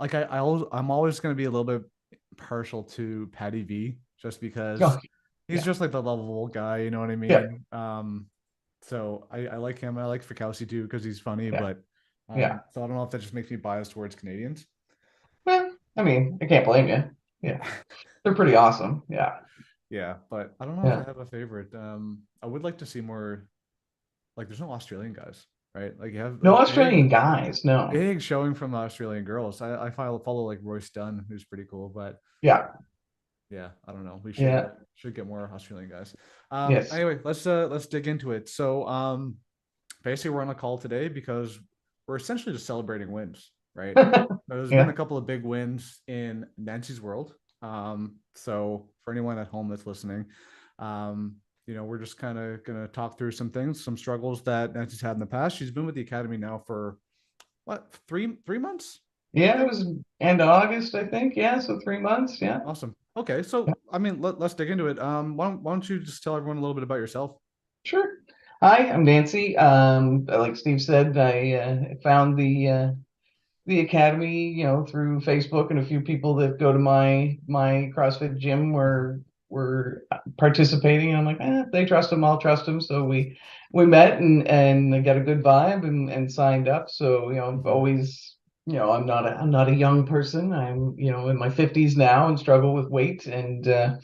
like I'm always going to be a little bit partial to Patty V just because Oh, he's yeah, just like the lovable guy, you know what I yeah, mean? So I like him. I like Fikowsi too because he's funny, yeah, but yeah. so I don't know if that just makes me biased towards Canadians. Well, I mean, I can't blame you. Yeah, they're pretty awesome. Yeah, Yeah, but I don't know if I yeah. have a favorite. I would like to see more. Like, there's no Australian guys, right? Like, you have a No Australian big, guys. No. big showing from the Australian girls. I follow like Royce Dunn, who's pretty cool, but Yeah, yeah, I don't know. We yeah, should get more Australian guys. yes. Anyway, let's dig into it. So, basically, we're on a call today because we're essentially just celebrating wins, right? There's been Yeah. a couple of big wins in Nancy's world. So for anyone at home that's listening, um, we're just kind of gonna talk through some things, some struggles that Nancy's had in the past. She's been with the academy now for what, three months, I Yeah, it think. was end of August, I think. Yeah, so 3 months. Yeah. Awesome. Okay, so I mean, let's dig into it. Why don't you just tell everyone a little bit about yourself? Sure. Hi, I'm Nancy. Like Steve said, I found the academy, through Facebook, and a few people that go to my CrossFit gym Mhm. were participating. And I'm like, if they trust them, I'll trust them. So we met and I got a good vibe and signed up. So I've Mhm. always, I'm not a young person. I'm in my 50s now and struggle with weight Mhm.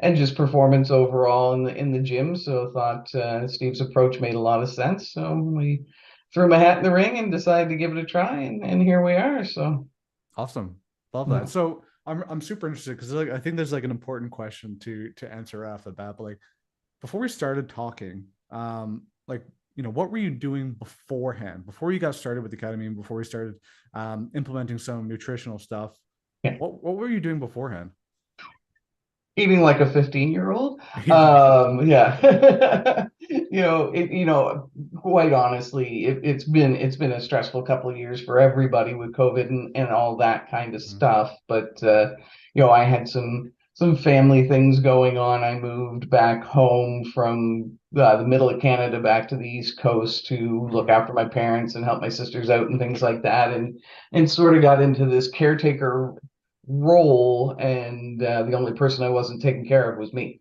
and just performance overall in the gym. So I thought Steve's approach made a lot of sense. So we threw my hat in the ring and decided to give it a try, and here we are. So Awesome. Love that. yeah. So I'm super interested because like I think there's like an important question to answer off the bat. But like before we started talking, like what were you doing beforehand, before you got started with the academy and before we started implementing some nutritional stuff? Yeah. What were you doing beforehand? Eating like a 15-year-old. Eating like a 15. Yeah. Quite honestly, it's been a stressful couple of years for everybody with COVID and all that kind of Mhm. stuff. But I had some family things going on. I moved back home from the middle of Canada back to the East Coast to look Mhm. after my parents and help my sisters out and things like that, and sort of got into this caretaker role, and the only person I wasn't taking care of was me.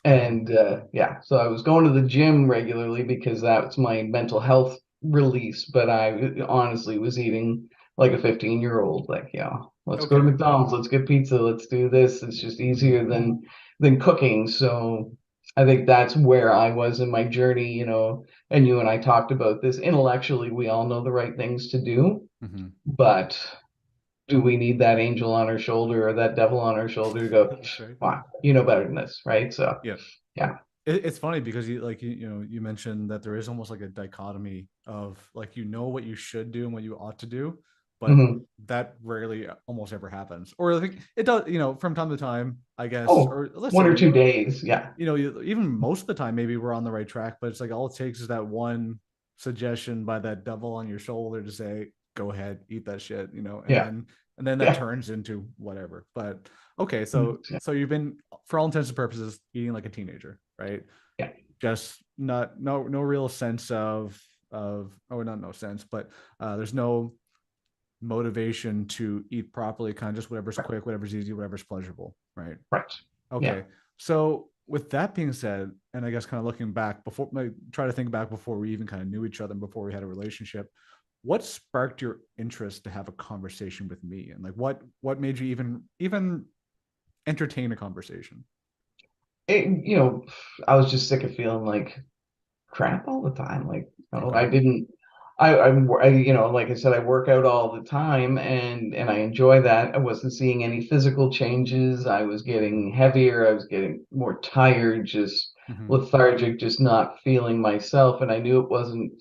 Oh, And yeah, so I was going to the gym regularly because that's my mental health release, but I honestly was eating like a 15-year-old, like, let's go to okay. McDonald's, let's get pizza, let's do this. It's just Mhm. easier than cooking. So I think that's where I was in my journey, and you and I talked about this intellectually. We all know the right things to do, Mhm. but do we need that angel on our shoulder or that devil on our shoulder to go, That's right. wow, you know better than this, right? So, Yeah. yeah. It's funny because you mentioned that there is almost like a dichotomy of like what you should do and what you ought to do, but Hmm. that rarely almost ever happens. Or I think it does, from time to time, I guess, Oh, or let's one say or 2 days. Yeah. even most of the time maybe we're on the right track, but it's like all it takes is that one suggestion by that devil on your shoulder to say, "Go ahead, eat that shit," and Yeah. then that Yeah. turns into whatever. But okay, so Yeah. you've been, for all intents and purposes, eating like a teenager, right? Yeah. Just not no real sense of oh, not no sense, but there's no motivation to eat properly, kind of just whatever's Right. quick, whatever's easy, whatever's pleasurable, right? Right. Yeah. Okay. So with that being said, and I guess kind of looking back before, like, try to think back before we even kind of knew each other and before we had a relationship, what sparked your interest to have a conversation with me? And like what made you even entertain a conversation? It, you know, I was just sick of feeling like crap all the time. Like, Okay. I didn't, like I said, I work out all the time and I enjoy that. I wasn't seeing any physical changes. I was Mm-hmm. getting heavier. I was getting more tired, just Mm-hmm. lethargic, just not feeling myself. And I knew it wasn't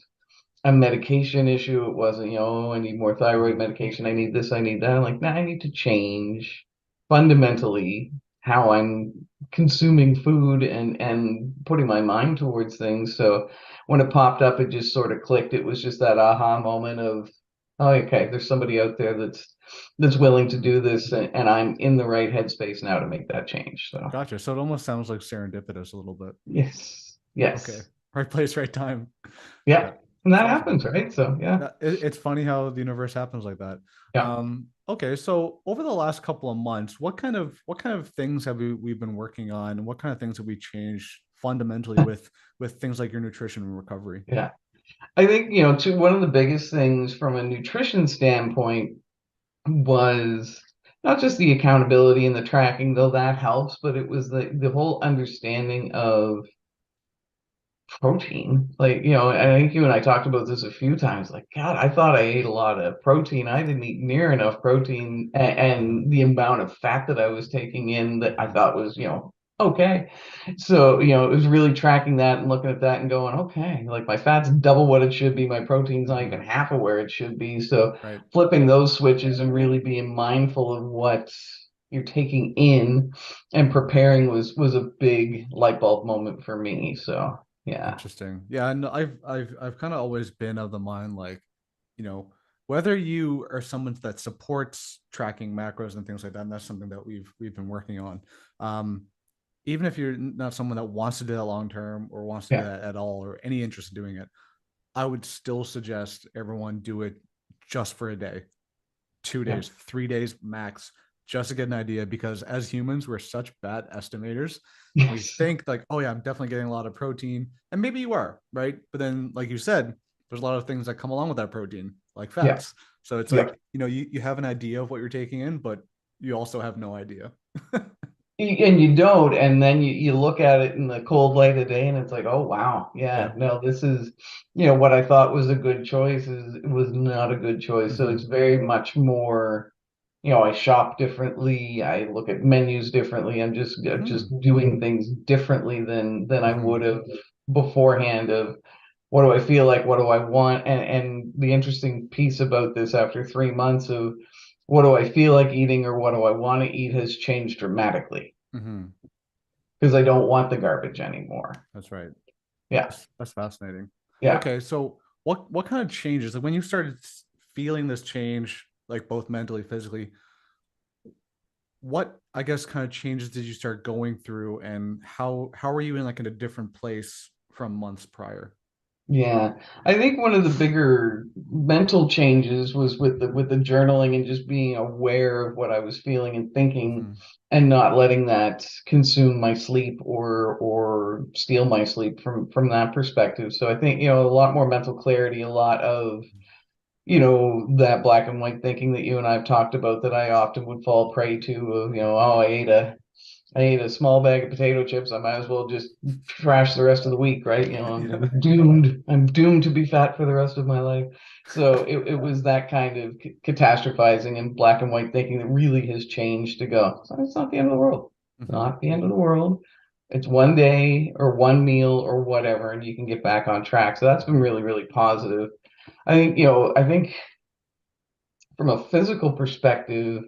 a medication issue. It wasn't, I need more thyroid Mm-hmm. medication. I need this, I need that. I'm like, nah, I need to change fundamentally how I'm consuming food and putting my mind towards things. So when it popped up, it just sort of clicked. It was just that aha moment of, oh, okay, there's somebody out there that's willing to Mm-hmm. do this, and I'm in the right headspace now to make that change. So Gotcha. So it almost sounds like serendipitous a little bit. yes, Okay. yes, Right place, right time. yeah, Yeah. And That's that awesome. happens, right? So yeah, It's funny how the universe happens like that. yeah. Okay, so over the last couple of months, what kind of things have we've been working on, and what kind of things have we changed fundamentally with things like your nutrition and recovery? Yeah. I think, one of the biggest things from a nutrition standpoint was not just the accountability and the tracking, though that helps, but it was the whole understanding of protein. Like, I think you and I talked about this a few times. Like, God, I thought I ate a lot of protein. I didn't eat near enough protein, Hmm. and the amount of fat that I was taking in that I Hmm. thought was, okay. So, it was really tracking that and looking at that and going, okay, like my fat's double what it should be. My protein's not even Hmm. half of where it should be. So, Right. flipping those switches and really being mindful of what you're taking in and preparing was a big light bulb moment for me. So, yeah. Interesting. Yeah, and I've kind of always been of the mind like, you know, whether you are someone that supports tracking macros and things like that, and that's something that we've been working on. Um, Even if you're not someone that wants to do that long term or wants to do Yeah. that at all or any interest in doing it, I would still suggest everyone do it just for a day, two Yeah. days, 3 days max, just to get an idea. Because as humans, we're such bad estimators. We Yes. think like, oh yeah, I'm definitely getting a lot of protein, and maybe you are, right? But then, like you said, there's a lot of things that come along with that protein, like Yeah. fats. So it's Yeah. like, you have an idea of what you're taking in, but you also have no idea. And you don't, and then you look at it in the cold light of day, and it's like, oh wow, Yeah. yeah, no, this is, what I thought was a good choice was not a good choice. So it's Mm-hmm. very much more, I shop differently, I look at menus differently. I'm just Hmm. doing things differently than I would Hmm. have beforehand. Of what do I feel like, what do I want, and the interesting piece about this after 3 months of what do I feel like eating or what do I want to eat has changed dramatically Hmm. because I don't want the garbage anymore. That's right. Yeah, That's fascinating. yeah, Okay, so what kind of changes, like when you started feeling this change, like both mentally, physically, what I guess kind of changes did you start going through, and how are you in like in a different place from months prior? yeah. I think one of the bigger mental changes was with the journaling and just being aware of what I was feeling and thinking Hmm. and not letting that consume my sleep or steal my sleep from that perspective. So I think, a lot more mental clarity, a lot of that black and white thinking that you and I've talked about that I often would fall prey to of, oh, I ate a small bag of potato chips. I might as well just trash the rest of the week, right? Yeah. I'm doomed. I'm doomed to be fat for the rest of my life. So it was that kind of catastrophizing and black and white thinking that really has changed to go, "So it's not the end of the world. Hmm. Not the end of the world. It's one day or one meal or whatever, and you can get back on track." So that's been Hmm. really, really positive. I think from a physical perspective,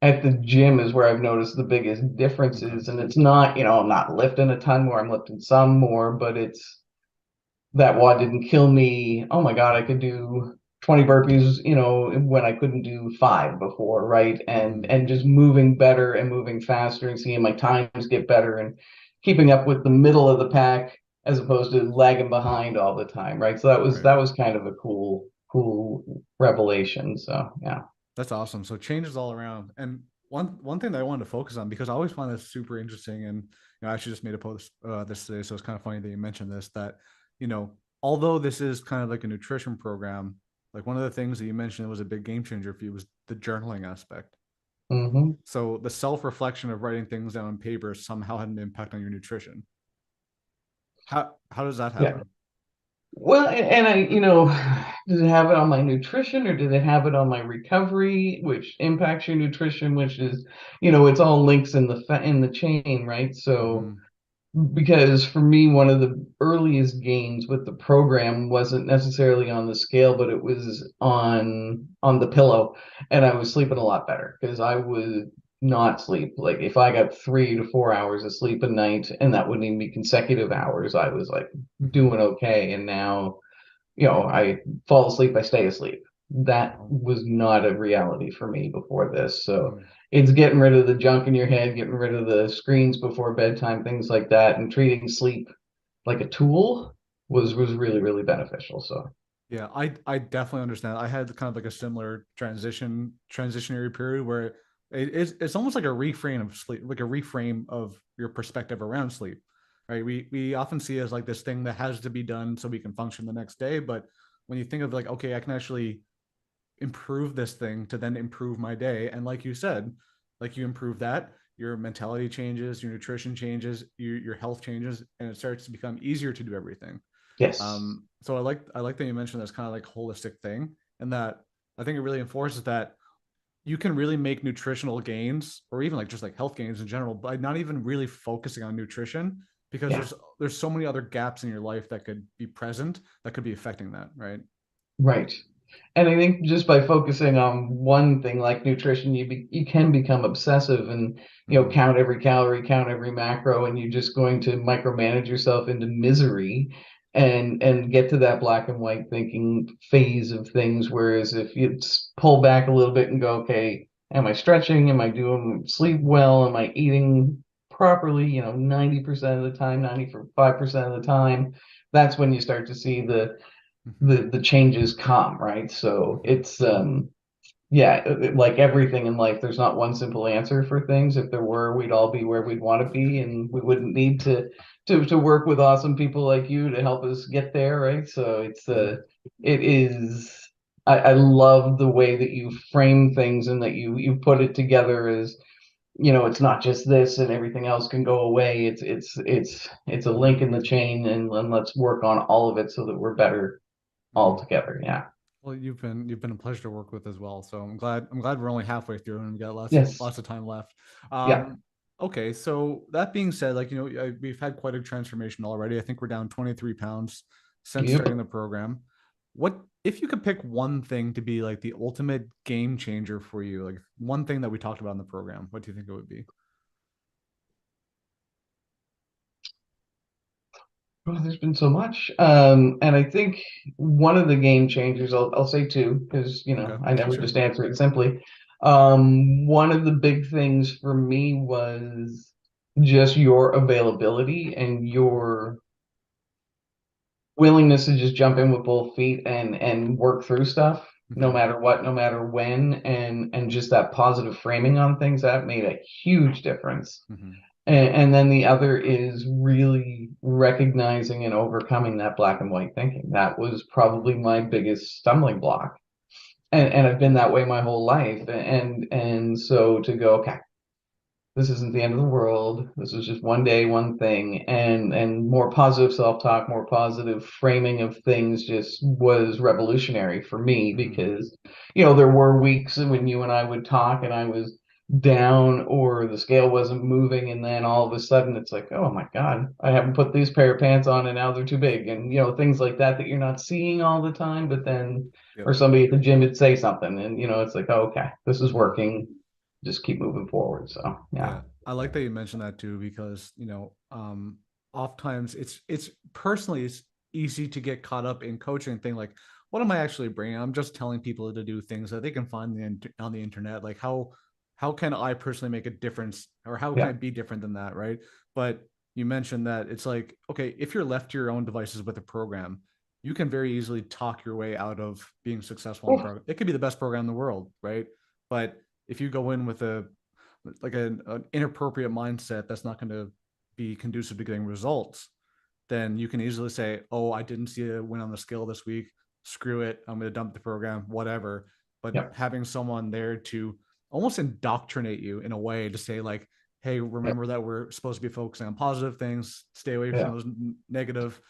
at the gym is where I've noticed the biggest Okay. differences. And it's not, I'm not lifting a ton more, I'm lifting some more, but it's that WOD didn't kill me. Oh my God, I could do 20 burpees, when I couldn't do five before, right? And Hmm. and just moving better and moving faster and seeing my times get better and keeping up with the middle of the pack as opposed to lagging behind all the time, right? So that was Right. that was kind of a cool revelation. So yeah. That's awesome. So changes all around. And one thing that I wanted to focus on, because I always find this super interesting, and I actually just made a post this today, so it's kind of funny that you mentioned this. That you know, although this is kind of like a nutrition program, like one of the things that you mentioned that was a big game changer for you was the journaling aspect. Hmm. So the self reflection of writing things down on paper somehow had an impact on your nutrition. How does that Yeah. happen? Well, and I, did it have it on my nutrition or did it have it on my recovery, which impacts your nutrition, which is, it's all links in the chain, right? So Hmm. because for me, one of the earliest gains with the program wasn't necessarily on the scale, but it was on the pillow, and I was sleeping a lot better because I would not sleep. Like if I got 3 to 4 hours of sleep a night, and that wouldn't even be consecutive hours, I was like Hmm. doing okay. And now I fall asleep, I stay asleep. That Wow. was not a reality for me before this. So Hmm. it's getting rid of the junk in your head, getting rid of the screens before bedtime, things like that, and treating sleep like a tool was really, really beneficial. So Yeah, I definitely understand. I had kind of like a similar transitionary period where it's almost like a reframe of sleep, like a reframe of your perspective around sleep. Right? We often see it as like this thing that has to be done so we can function the next day. But when you think of like, okay, I can actually improve this thing to then improve my day. And like you said, like you improve that, your mentality changes, your nutrition changes, your health changes, and it starts to become easier to do everything. yes, So I like that you mentioned this kind of like holistic thing, and that I think it really enforces that you can really make nutritional gains or even like just like health gains in general by not even really focusing on nutrition because yeah. there's so many other gaps in your life that could be present that could be affecting that, right? Right. And I think just by focusing on one thing like nutrition, you can become obsessive and Mm-hmm. count every calorie, count every macro, and you're just going to micromanage yourself into misery and get to that black and white thinking phase of things. Whereas if you pull back a little bit and go, okay, am I stretching? Am I doing sleep well? Am I eating properly? 90% of the time, 95% of the time, that's when you start to see Mm-hmm. the changes come, right? So Mm-hmm. it's yeah, like everything in life, there's not one simple answer for things. If there were, we'd all be where we'd want to be, and we wouldn't need to work with awesome people like you to help us get there, right? So Mm-hmm. it is. I love the way that you frame things and that you put it together as it's not just this and everything else can go away. It's a Mm-hmm. link in the chain, and let's work on all of it so that we're better Mm-hmm. all together. Yeah. Well, you've been a pleasure to work with as well. So I'm glad we're only halfway through and we got Yes. lots of time left. Yeah. Okay, so that being said, like we've had quite a transformation already. I think we're down 23 pounds since Yep. starting the program. What if you could pick one thing to be like the ultimate game changer for you? Like one thing that we talked about in the program. What do you think it would be? Oh, there's been so much. And I think one of the game changers, I'll say two, because Okay, I never sure. just answer it simply. One of the big things for me was just your availability and Mm-hmm. your willingness to just jump in with both feet and work through stuff, no Mm-hmm. matter what, no matter when, and just that positive framing on things that made a huge difference. Mm-hmm. And then the other is really recognizing and overcoming that black and white thinking. That was Mm-hmm. probably my biggest stumbling block. And Yeah. and I've been that way my whole life. And so to go, okay, this isn't the end of the world. This is just one day, one thing, and more positive self-talk, more positive framing of things just was revolutionary for me Mm-hmm. because there were weeks when you and I would talk and I was down or the scale wasn't moving, and then all of a sudden it's like, oh my God, I haven't put these pair of pants on and now they're too big, and things like that that you're not seeing all the time, but then Yep. or somebody at the gym would say something, and it's like, oh, okay, this is Mm-hmm. working, just keep moving forward. So yeah. Yeah, I like that you mentioned that too because oftentimes it's personally it's easy to get caught up in coaching thing like what am I actually bringing? I'm just telling people to do things that they can find on the internet. Like how can I personally make a difference or how can I Yeah. be different than that, right? But you mentioned that it's like okay, if you're left to your own devices with a program, you can very easily talk your way out of being successful in the Oh, program. It could be the best program in the world, right? But if you go in with a like an inappropriate mindset that's not going to be conducive to getting results, then you can easily say, "Oh, I didn't see a win on the scale this week. Screw it. I'm going to dump the program, whatever." But yeah. having someone there to almost indoctrinate you in a way to say, like, "Hey, Yeah. remember that we're supposed to be focusing on positive things. Stay away from Yeah. those negative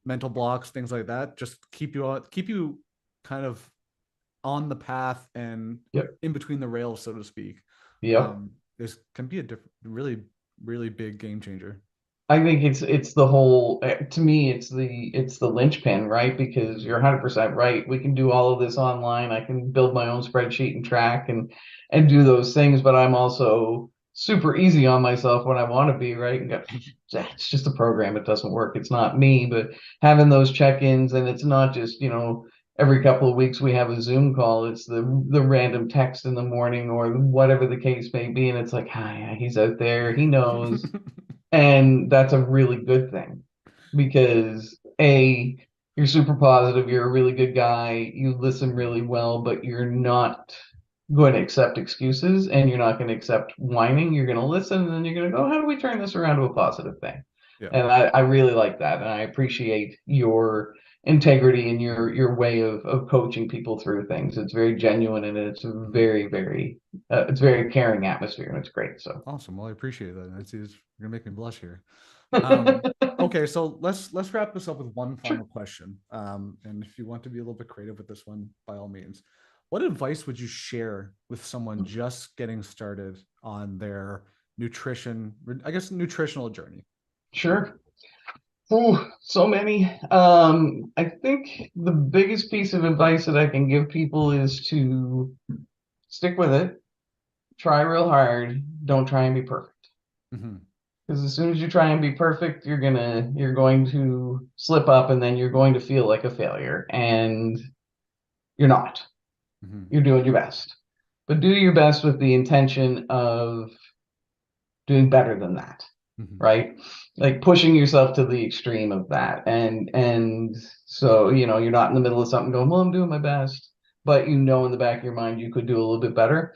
mental blocks, things like that. Just keep you kind of on the path and Yep. in between the rails, so to speak." Yep. This can be a really, really big game changer. I think it's the whole to me it's the linchpin, right? Because Mm-hmm. you're 100% right. We can do all of this online. I can build my own spreadsheet and track and do those things, but I'm also super easy on myself when I want to be, right? And go, it's just a program. It doesn't work. It's not me, but having those check-ins and it's not just, every couple of weeks we have a Zoom call. It's the random text in the morning or whatever the case may be, and it's like, hi, he's out there. He knows. And that's a really good thing because A, you're super positive, you're a really good guy, you listen really well, but you're not going to accept excuses and you're not going to accept whining. You're going to listen and then you're going to go, how do we turn this around to a positive thing? Yeah. And I really like that. And I appreciate your integrity and your way of coaching people through things. It's very genuine and it's Mhm. it's very caring atmosphere and it's great. So Awesome. Well, I appreciate that. You're gonna make me blush here. Okay, so let's wrap this up with one sure. final question. And if you want to be a little bit creative with this one, by all means, what advice would you share with someone just getting started on their nutrition, I guess, nutritional journey? Sure. Ooh, so many. I think the biggest piece of advice that I can give people is to stick with it, try real hard, don't try and be perfect. Hmm. Because as soon as you try and be perfect, you're going to slip up and then you're going to feel like a failure. And you're not. Hmm. You're doing your best. But do your best with the intention of doing better than that, Hmm. right? Like pushing yourself to the extreme of that. And so, you're not in the middle of something going, well, I'm doing my best, but in the back of your mind you could do a little bit better.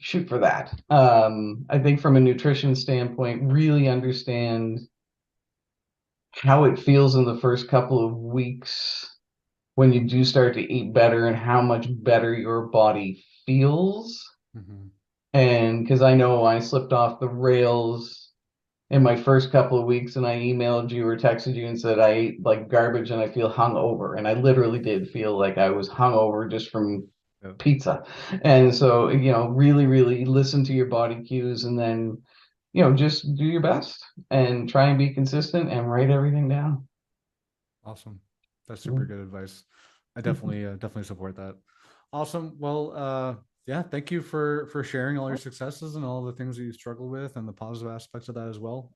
Shoot for that. I think from a nutrition standpoint, really understand how it feels in the first couple of weeks when you do start to eat better and how much better your body feels. Hmm. And because I know I slipped off the rails in my first couple of weeks and I emailed you or texted you and said I ate like garbage and I feel hungover. And I literally did feel like I was hungover just from Yeah, pizza. And so, really, really listen to your body cues and then, just do your best and try and be consistent and write everything down. awesome. That's super good advice. I definitely support that. Awesome. Well, yeah, thank you for sharing all your successes and all the things that you struggle with and the positive aspects of that as well.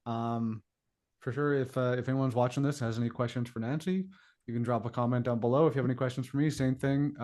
For sure, if anyone's watching this has any questions for Nancy, you can drop a comment down below. If you have any questions for me, same thing.